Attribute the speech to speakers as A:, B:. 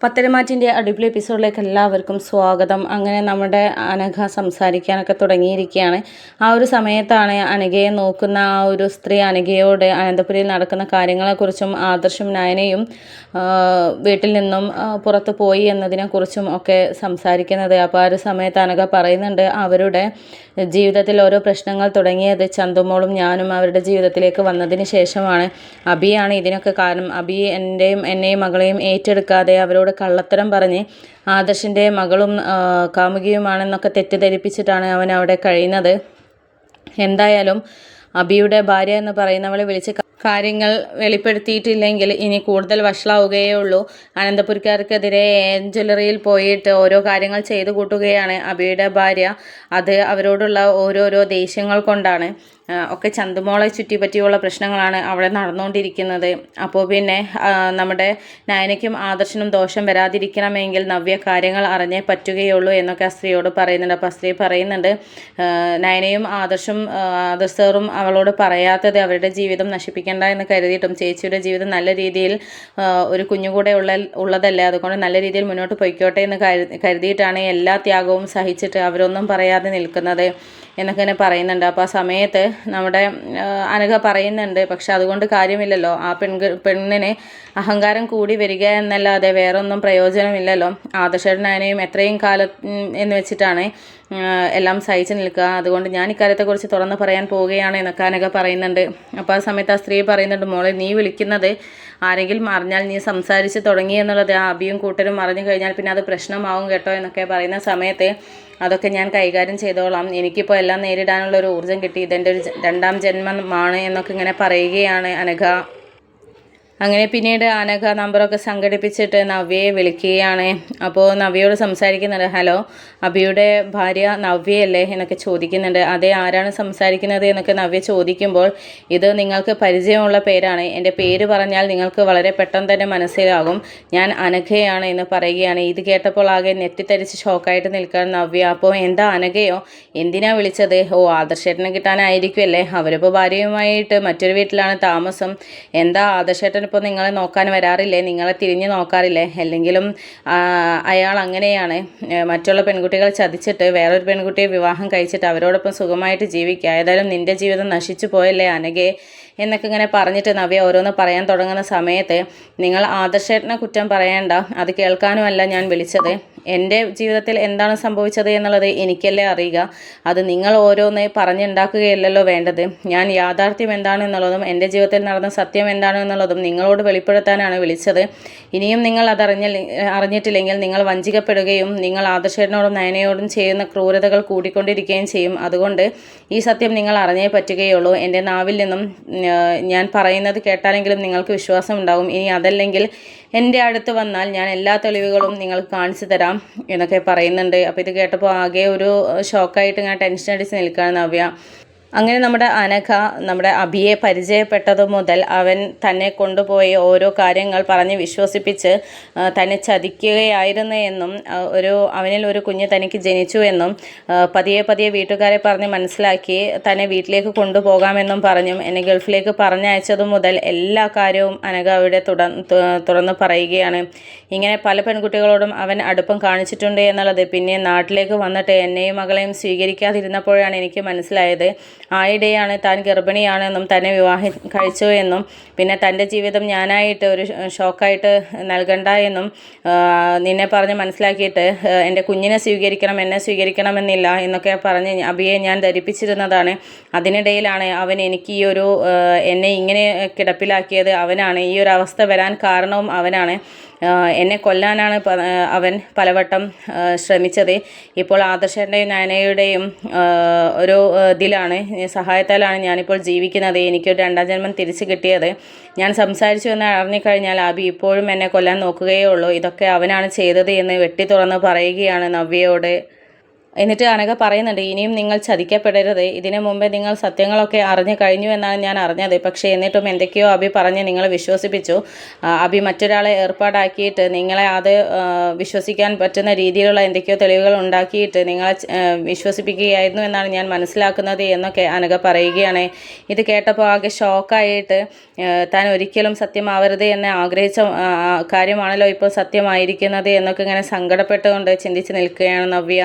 A: പത്തരമാറ്റിൻ്റെ അടിപൊളി എപ്പിസോഡിലേക്ക് എല്ലാവർക്കും സ്വാഗതം. അങ്ങനെ നമ്മുടെ അനഘ സംസാരിക്കാനൊക്കെ തുടങ്ങിയിരിക്കുകയാണ്. ആ ഒരു സമയത്താണ് അനഘയെ നോക്കുന്ന ആ ഒരു സ്ത്രീ അനഘയോട് അനന്തപുരിയിൽ നടക്കുന്ന കാര്യങ്ങളെക്കുറിച്ചും ആദർശും നയനയും വീട്ടിൽ നിന്നും പുറത്തു പോയി എന്നതിനെക്കുറിച്ചും ഒക്കെ സംസാരിക്കുന്നത്. അപ്പോൾ ആ ഒരു സമയത്ത് അനഘ പറയുന്നുണ്ട് അവരുടെ ജീവിതത്തിൽ ഓരോ പ്രശ്നങ്ങൾ തുടങ്ങിയത് ചന്തുമോളും ഞാനും അവരുടെ ജീവിതത്തിലേക്ക് വന്നതിന് ശേഷമാണ്. അബിയാണ് ഇതിനൊക്കെ കാരണം. അബി എന്നെയും മകളെയും ഏറ്റെടുക്കാതെ അവരോട് കള്ളത്തരം പറഞ്ഞ് ആദർശിൻ്റെ മകളും കാമുകിയുമാണെന്നൊക്കെ തെറ്റിദ്ധരിപ്പിച്ചിട്ടാണ് അവൻ അവിടെ കഴിയുന്നത്. എന്തായാലും അബിയുടെ ഭാര്യ എന്ന് പറയുന്നവളെ വിളിച്ച് കാര്യങ്ങൾ വെളിപ്പെടുത്തിയിട്ടില്ലെങ്കിൽ ഇനി കൂടുതൽ വഷളാവുകയേ ഉള്ളൂ. അനന്തപുരിക്കാർക്കെതിരെ ജ്വല്ലറിയിൽ പോയിട്ട് ഓരോ കാര്യങ്ങൾ ചെയ്തു കൂട്ടുകയാണ് അബിയുടെ ഭാര്യ. അത് അവരോടുള്ള ഓരോരോ ദേഷ്യങ്ങൾ കൊണ്ടാണ്. ഒക്കെ ചന്തുമോളെ ചുറ്റിപ്പറ്റിയുള്ള പ്രശ്നങ്ങളാണ് അവിടെ നടന്നുകൊണ്ടിരിക്കുന്നത്. അപ്പോൾ പിന്നെ നമ്മുടെ നയനയ്ക്കും ആദർശനും ദോഷം വരാതിരിക്കണമെങ്കിൽ നവ്യ കാര്യങ്ങൾ അറിഞ്ഞേ പറ്റുകയുള്ളൂ എന്നൊക്കെ ആ സ്ത്രീയോട് പറയുന്നുണ്ട്. അപ്പോൾ ആ സ്ത്രീ പറയുന്നുണ്ട് നയനയും ആദർശ് സാറും അവളോട് പറയാത്തത് അവരുടെ ജീവിതം നശിപ്പിക്കേണ്ട എന്ന് കരുതിയിട്ടും ചേച്ചിയുടെ ജീവിതം നല്ല രീതിയിൽ ഒരു കുഞ്ഞുകൂടെ ഉള്ളതല്ലേ, അതുകൊണ്ട് നല്ല രീതിയിൽ മുന്നോട്ട് പൊയ്ക്കോട്ടെ എന്ന് കരുതിയിട്ടാണ് എല്ലാ ത്യാഗവും സഹിച്ചിട്ട് അവരൊന്നും പറയാതെ നിൽക്കുന്നത് എന്നൊക്കെ തന്നെ പറയുന്നുണ്ട്. അപ്പോൾ ആ സമയത്ത് നമ്മുടെ അനഘ പറയുന്നുണ്ട് പക്ഷെ അതുകൊണ്ട് കാര്യമില്ലല്ലോ, ആ പെണ്ണിന് അഹങ്കാരം കൂടി വരിക എന്നല്ലാതെ വേറൊന്നും പ്രയോജനമില്ലല്ലോ. ആദർശനായനെയും എത്രയും കാലം എന്ന് വെച്ചിട്ടാണ് എല്ലാം സഹിച്ചു നിൽക്കുക, അതുകൊണ്ട് ഞാൻ ഇക്കാര്യത്തെക്കുറിച്ച് തുറന്ന് പറയാൻ പോവുകയാണ് എന്നൊക്കെ അനഘ പറയുന്നുണ്ട്. അപ്പോൾ ആ സമയത്ത് ആ സ്ത്രീ പറയുന്നുണ്ട് മോളെ നീ വിളിക്കുന്നത് ആരെങ്കിലും അറിഞ്ഞാൽ നീ സംസാരിച്ച് തുടങ്ങി എന്നുള്ളത് ആ അബിയും കൂട്ടരും അറിഞ്ഞു കഴിഞ്ഞാൽ പിന്നെ അത് പ്രശ്നമാവും കേട്ടോ എന്നൊക്കെ പറയുന്ന സമയത്ത് അതൊക്കെ ഞാൻ കൈകാര്യം ചെയ്തോളാം, എനിക്കിപ്പോൾ എല്ലാം നേരിടാനുള്ള ഒരു ഊർജ്ജം കിട്ടി, ഇതെൻ്റെ ഒരു രണ്ടാം ജന്മമാണ് എന്നൊക്കെ ഇങ്ങനെ പറയുകയാണ് അനഘ. അങ്ങനെ പിന്നീട് അനഘ നമ്പറൊക്കെ സംഘടിപ്പിച്ചിട്ട് നവ്യയെ വിളിക്കുകയാണ്. അപ്പോൾ നവ്യയോട് സംസാരിക്കുന്നുണ്ട്. ഹലോ, അബിയുടെ ഭാര്യ നവ്യയല്ലേ എന്നൊക്കെ ചോദിക്കുന്നുണ്ട്. അതെ, ആരാണ് സംസാരിക്കുന്നത് എന്നൊക്കെ നവ്യ ചോദിക്കുമ്പോൾ ഇത് നിങ്ങൾക്ക് പരിചയമുള്ള പേരാണ്, എൻ്റെ പേര് പറഞ്ഞാൽ നിങ്ങൾക്ക് വളരെ പെട്ടെന്ന് തന്നെ മനസ്സിലാകും, ഞാൻ അനഘയാണ് എന്ന് പറയുകയാണ്. ഇത് കേട്ടപ്പോൾ ആകെ നെറ്റിത്തരിച്ച് ഷോക്കായിട്ട് നിൽക്കുകയാണ് നവ്യ. അപ്പോൾ എന്താ അനഘയോ, എന്തിനാ വിളിച്ചത്? ഓ ആദർശേട്ടനെ കിട്ടാനായിരിക്കുമല്ലേ, അവരിപ്പോൾ ഭാര്യയുമായിട്ട് മറ്റൊരു വീട്ടിലാണ് താമസം. എന്താ ആദർശേട്ടൻ ഇപ്പോൾ നിങ്ങളെ നോക്കാൻ വരാറില്ലേ, നിങ്ങളെ തിരിഞ്ഞ് നോക്കാറില്ലേ? അല്ലെങ്കിലും അയാൾ അങ്ങനെയാണ്, മറ്റുള്ള പെൺകുട്ടികൾ ചതിച്ചിട്ട് വേറൊരു പെൺകുട്ടിയെ വിവാഹം കഴിച്ചിട്ട് അവരോടൊപ്പം സുഖമായിട്ട് ജീവിക്കുക. ഏതായാലും നിൻ്റെ ജീവിതം നശിച്ചു പോയല്ലേ അനഘേ എന്നൊക്കെ ഇങ്ങനെ പറഞ്ഞിട്ട് നവ്യ ഓരോന്ന് പറയാൻ തുടങ്ങുന്ന സമയത്ത് നിങ്ങൾ ആദർശേട്ടനെ കുറ്റം പറയേണ്ട, അത് കേൾക്കാനുമല്ല ഞാൻ വിളിച്ചത്, എൻ്റെ ജീവിതത്തിൽ എന്താണ് സംഭവിച്ചത് എന്നുള്ളത് എനിക്കല്ലേ അറിയുക, അത് നിങ്ങൾ ഓരോന്ന് പറഞ്ഞുണ്ടാക്കുകയല്ലല്ലോ വേണ്ടത്. ഞാൻ യാഥാർത്ഥ്യം എന്താണെന്നുള്ളതും എൻ്റെ ജീവിതത്തിൽ നടന്ന സത്യം എന്താണെന്നുള്ളതും നിങ്ങളോട് വെളിപ്പെടുത്താനാണ് വിളിച്ചത്. ഇനിയും നിങ്ങൾ അറിഞ്ഞിട്ടില്ലെങ്കിൽ നിങ്ങൾ വഞ്ചിക്കപ്പെടുകയും നിങ്ങൾ ആദർശേട്ടനോടും നയനയോടും ചെയ്യുന്ന ക്രൂരതകൾ കൂടിക്കൊണ്ടിരിക്കുകയും ചെയ്യും. അതുകൊണ്ട് ഈ സത്യം നിങ്ങൾ അറിഞ്ഞേ പറ്റുകയുള്ളൂ. എൻ്റെ നാവിൽ നിന്നും ഞാൻ പറയുന്നത് കേട്ടാലെങ്കിലും നിങ്ങൾക്ക് വിശ്വാസം ഉണ്ടാവും. ഇനി അതല്ലെങ്കിൽ എൻ്റെ അടുത്ത് വന്നാൽ ഞാൻ എല്ലാ തെളിവുകളും നിങ്ങൾക്ക് കാണിച്ചു തരാം എന്നൊക്കെ പറയുന്നുണ്ട്. അപ്പോൾ ഇത് കേട്ടപ്പോൾ ആകെ ഒരു ഷോക്കായിട്ട് ഇങ്ങനെ ടെൻഷൻ അടിച്ച് നിൽക്കുകയാണ് നവ്യ. അങ്ങനെ നമ്മുടെ അനഘ നമ്മുടെ അബിയെ പരിചയപ്പെട്ടതു മുതൽ അവൻ തന്നെ കൊണ്ടുപോയി ഓരോ കാര്യങ്ങൾ പറഞ്ഞ് വിശ്വസിപ്പിച്ച് തന്നെ ചതിക്കുകയായിരുന്നു എന്നും അവനിൽ ഒരു കുഞ്ഞ് തനിക്ക് ജനിച്ചു എന്നും പതിയെ വീട്ടുകാരെ പറഞ്ഞ് മനസ്സിലാക്കി തന്നെ വീട്ടിലേക്ക് കൊണ്ടുപോകാമെന്നും പറഞ്ഞും എന്നെ ഗൾഫിലേക്ക് പറഞ്ഞയച്ചതു മുതൽ എല്ലാ കാര്യവും അനഘ അവിടെ തുറന്ന് പറയുകയാണ്. ഇങ്ങനെ പല പെൺകുട്ടികളോടും അവൻ അടുപ്പം കാണിച്ചിട്ടുണ്ട് എന്നുള്ളത് പിന്നെ നാട്ടിലേക്ക് വന്നിട്ട് എന്നെയും മകളെയും സ്വീകരിക്കാതിരുന്നപ്പോഴാണ് എനിക്ക് മനസ്സിലായത്. ആയിടെയാണ് താൻ ഗർഭിണിയാണെന്നും തന്നെ വിവാഹം കഴിച്ചു എന്നും പിന്നെ തൻ്റെ ജീവിതം ഞാനായിട്ട് ഒരു ഷോക്കായിട്ട് നൽകണ്ട എന്നും നിന്നെ പറഞ്ഞ് മനസ്സിലാക്കിയിട്ട് എൻ്റെ കുഞ്ഞിനെ സ്വീകരിക്കണം, എന്നെ സ്വീകരിക്കണമെന്നില്ല എന്നൊക്കെ പറഞ്ഞ് അബിയെ ഞാൻ ധരിപ്പിച്ചിരുന്നതാണ്. അതിനിടയിലാണ് അവൻ എനിക്ക് എന്നെ ഇങ്ങനെ കിടപ്പിലാക്കിയത് അവനാണ്, ഈ ഒരു അവസ്ഥ വരാൻ കാരണവും അവനാണ്. എന്നെ കൊല്ലാനാണ് അവൻ പലവട്ടം ശ്രമിച്ചത്. ഇപ്പോൾ ആദർശൻ്റെയും നയനയുടെയും ഒരു ഇതിലാണ് സഹായത്താലാണ് ഞാനിപ്പോൾ ജീവിക്കുന്നത്, എനിക്കൊരു രണ്ടാം ജന്മം തിരിച്ചു കിട്ടിയത്. ഞാൻ സംസാരിച്ചു എന്ന് അറിഞ്ഞുകഴിഞ്ഞാൽ അബി ഇപ്പോഴും എന്നെ കൊല്ലാൻ നോക്കുകയേ ഉള്ളൂ, ഇതൊക്കെ അവനാണ് ചെയ്തത് എന്ന് വെട്ടി തുറന്ന് പറയുകയാണ് നവ്യയോട്. എന്നിട്ട് അനഘ പറയുന്നുണ്ട്, ഇനിയും നിങ്ങൾ ചതിക്കപ്പെടരുത്. ഇതിനു മുമ്പേ നിങ്ങൾ സത്യങ്ങളൊക്കെ അറിഞ്ഞു കഴിഞ്ഞു എന്നാണ് ഞാൻ അറിഞ്ഞത്. പക്ഷേ എന്നിട്ടും എന്തൊക്കെയോ അഭി പറഞ്ഞ് നിങ്ങളെ വിശ്വസിപ്പിച്ചു. അഭി മറ്റൊരാളെ ഏർപ്പാടാക്കിയിട്ട് നിങ്ങളെ അത് വിശ്വസിക്കാൻ പറ്റുന്ന രീതിയിലുള്ള എന്തൊക്കെയോ തെളിവുകൾ ഉണ്ടാക്കിയിട്ട് നിങ്ങളെ വിശ്വസിപ്പിക്കുകയായിരുന്നു എന്നാണ് ഞാൻ മനസ്സിലാക്കുന്നത് എന്നൊക്കെ അനഘ പറയുകയാണ്. ഇത് കേട്ടപ്പോൾ ആകെ ഷോക്കായിട്ട് താൻ ഒരിക്കലും സത്യമാവരുത് എന്ന് ആഗ്രഹിച്ച കാര്യമാണല്ലോ ഇപ്പോൾ സത്യമായിരിക്കുന്നത് എന്നൊക്കെ ഇങ്ങനെ സങ്കടപ്പെട്ടുകൊണ്ട് ചിന്തിച്ച് നിൽക്കുകയാണ് നവ്യ.